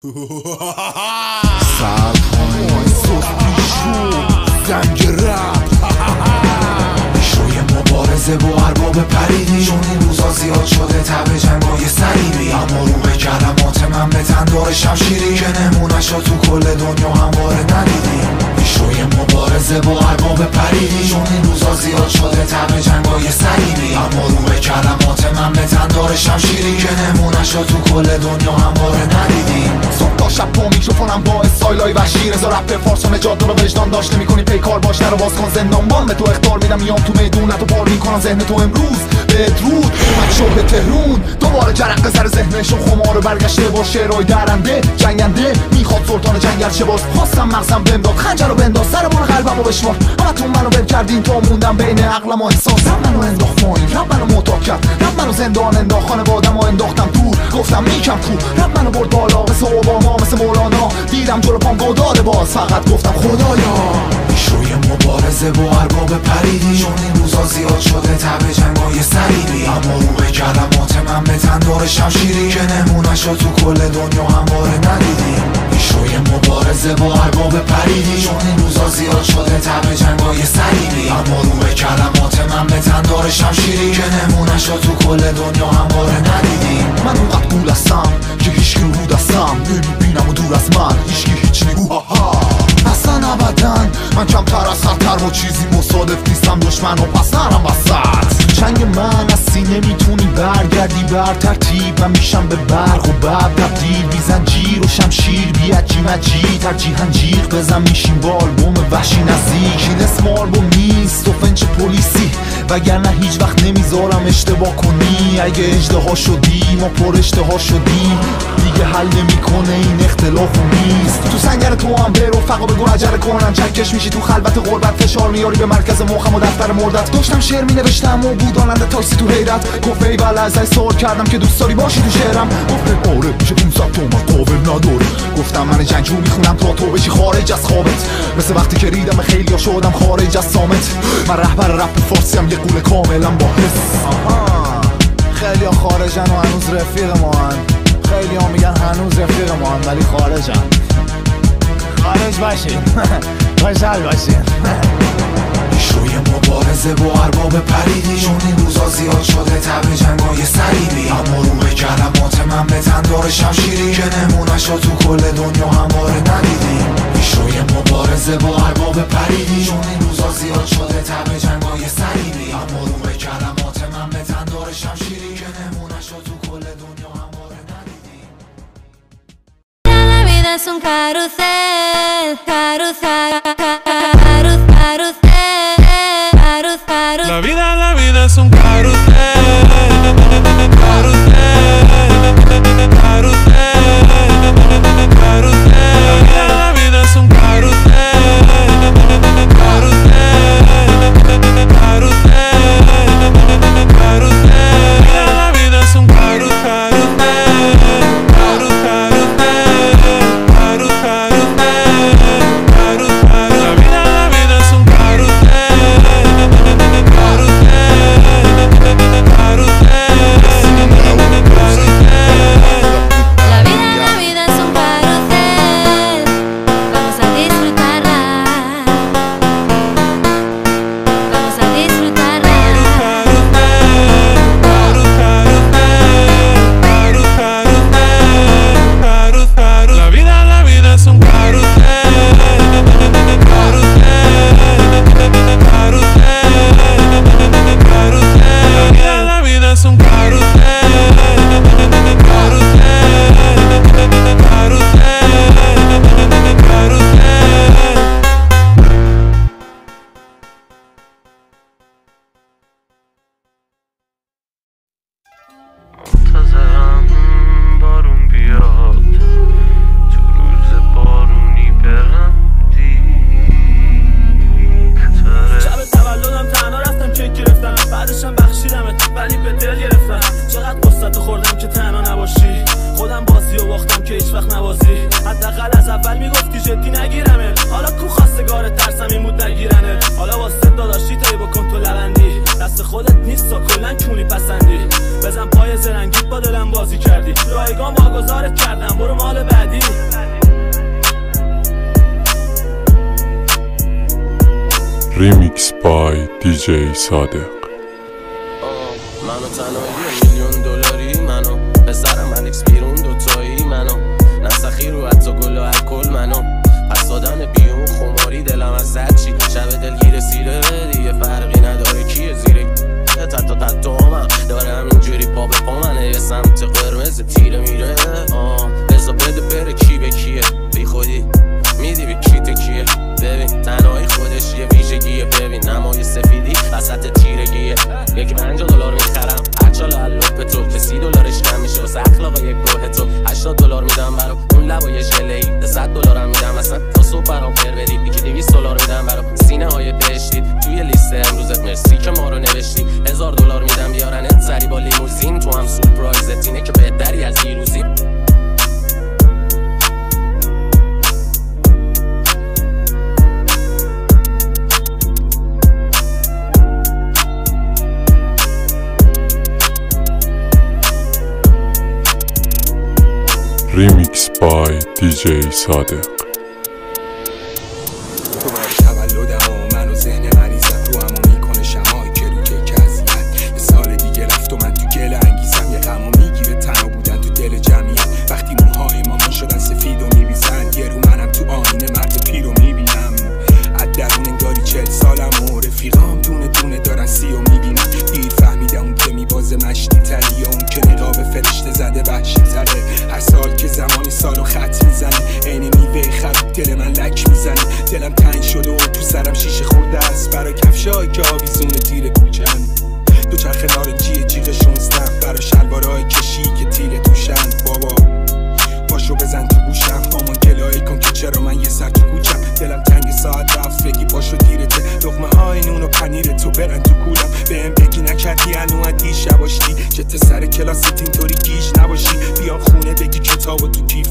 سرخانه صوت پیشرو زنگ رپ شوی مبارزه با ارباب پریدی، چون این روزا زیاد شده تب جنگای صلیبی، اما رو به کلمات من به تندار شمشیری که نمونه‌شو تو کل دنیا همواره ندیدیم. شوی مبارزه با ارباب پریدی، چون این روزا زیاد شده تب جنگای صلیبی، اما رو به کلمات من به تندار شمشیری که نمونه‌شو تو کل دنیا همواره ندیدیم. صبح تا شب با میکروفونم با استایلای وحشی، رضا رپ فارس و نجات رو وجدان داشت نمی‌کنی پیکار باش، درو باز کن زندانبان به تو اخطار میدم، میام تو میدونت و بار میکنم ذهن تو امروز بدرود. اومد شو به تهرون دوباره جرقه سر ذهنشون خمار برگشته با شعرهای درنده جنگنده، میخواد سلطان جنگل شه باز، خواستم مغزم بنداز خنجر رو بنداز سر بون قلبم رو بشمار، همتون منو ول کردین تا موندم بین عقلم و احساسم، منو انداخت پایین رب منو معتاد کرد، رب منو زندان انداخت، خانوادم رو انداختم دور، گفتم میکم تو، رب منو برد بالا مثل اوباما مثل مولانا، دیدم جلو پام گوداله باز، فقط گفتم خدایا. شوی مبارزه با ارباب پریدی، چون این روزا زیاد شده تب جنگای صلیبی، اما رو به کلمات من به تندار شمشیری که نمونه‌شو تو کل دنیا همواره ندیدیم. شوی مبارزه با ارباب پریدی، چون این روزا زیاد شده تب جنگای صلیبی، اما رو به کلمات من به تندار شمشیری که نمونه‌شو تو کل دنیا همواره ندیدیم. من اونقدر گول هستم که هیچکی رو دستم نمیبینم و دور از من هیچکی هیچ نگوها اصلا ابدا، من کمتر از خطر و چیزی مصادف نیستم دشمن و پس نرم وسط چنگ من از سینه میتونی برگردی بر ترتیب، من میشم به برق و بب تبدیل، بی زنجیر و شمشیر بی عجی ترجیحاً جیغ بزن میشیم با آلبوم وحشی نزدیک، این اسم آلبوم نیست و فنچ پلیسی، وگرنه هیچ وقت نمیذارم اشتباه کنی، اگه اژدها شدی ما پر اشتها شدیم، دیگه حل نمیکنه این اختلاف نیست، تو سنگر تو هم برو فقا بگو عجله کنن، چکش میشی تو خلوت غربت، فشار میاری به مرکز مخم و دفتر مردت، داشتم شعر مینوشتم و بود آننده تاکسی تو حیرت، گفت ای بله ازش سوال کردم که دوست داری باشی تو شعرم، گفت آره میشه 500 تومن قابل نداره، گفتم من جنگجو میخونم تا تو بشی خارج از خوابت، مثل وقتی که ریدم خیلیا شدم خارج از صامت، من رهبر رپ فارسی هم یه قول کاملا با حس. خیلیا خارجن و هنوز رفیق ما هن، خیلیا میگن هنوز رفیق ما هن ولی خارجن، خارج باشین خوشحال باشین. شوی مبارزه با ارباب پریدی، چون این روزا زیاد شده تب جنگای صلیبی، اما رو به کلمات من به تندار شمشیری که نمونه‌شو تو کل دنیا همواره ندیدیم. شوی مبارزه با ارباب پریدی، چون این روزا زیاد شده تب جنگای صلیبی، اما رو به کلمات من به تندار شمشیری که نمونه‌شو تو کل دنیا همواره ندیدیم. La vida es un carrusel, carrusel, La vida es un carrusel, carrusel, carrusel, carrusel. La vida es un carrusel, carrusel, carrusel, carrusel. La vida es un carrusel, carrusel, carrusel, carrusel. La vida es un منتظرم بارون بیاد، تو روز بارونی برم دیتره. شب تولدم تنها رفتم کیک گرفتم، بعدشم بخشیدمت ولی به دل گرفتم، چقدر قصتو خوردم که تنها نباشی، خودم بازی و باختم که هیچ وقت نبازی، حداقل از اول میگفتی جدی نگیرمت، حالا کو خواستگارت ترسم این بود نگیرنت، حالا واسه داداشی تایی بکن تو لبندی، دست خودت نیست تا کلن کونی پسندی، بزن پای زرنگیت با دلم بازی کردی، رایگان واگذارت کردم برو مال بعدی، ریمیکس بای دیجی صادق. منو تنهایی $1,000,000 منو پسرم الکس بیرون دوتایی منو نسخی رو حتی گل و الکل منو پس دادن بیون خماری دلم از زد چی شب دلگیر سیره دیگه فرقی نداره کیه زیره تا من داره همینجوری پا به پا منه یه سمت قرمز تیره میره بزا بده بره کی به کیه بی خودی میدی به کیت کیه ببین تنهایی خودش یه ویژگیه ببین نمای سفیدی وسط تیرگیه $50 میخرم هرچال علوب تو که $30 کم میشه واسه اخلاق یک گوه تو $80 میدم برا اون لبای ژله‌ای $100 میدم اصلا تا صبح برام پر بدید یکی $200 میدم برا سینه های دشتید توی لیست امروزت مرسی که ما رو نوشتی $1000 میدم بیارنت سری با لیموزین تو هم سورپرایزت اینه که بهتری از دیروزی ریمیکس بای دیجی صادق. تو باری تولدم و من و ذهن مریضم رو همو میکنه شمایی که رو که کذیت یه سال دیگه رفت و من تو گل انگیزم یه غمو میگیره تنها بودن تو دل جمعیت وقتی موهای مامان شدن سفید و میریزن یه رو منم تو آینه مرد پیر رو میبینم از درون انگاری 40 سالم و رفیقام دونه دونه دارن 30 و میبینن دیر فهمیدم اون که میبازه مشتی تری اون که نقاب فرشته زده وحشی تره هر سال که زمانی سالو خط میزنه عین میوه خراب دل من لک میزنه دلم تنگ شده و تو سرم شیشه خورده است برای کفشایی که آویزون تیر کوچن دو چرخ نارنجی جیغ 16 برای شلوارای کشی که تیر توشن بابا پاشو بزن تو گوشم مامان گلایی کن که چرا من یه سر تو کوچم دلم تنگ ساعت رفت بگی پاشو دیرته لقمه های نون و پنیر تو برن تو کولم بهم بگی نکردی هنو دیشب باشی جت سر کلاست اینطوری گیج نباشی بیام خونه بگی کتابو تو کیف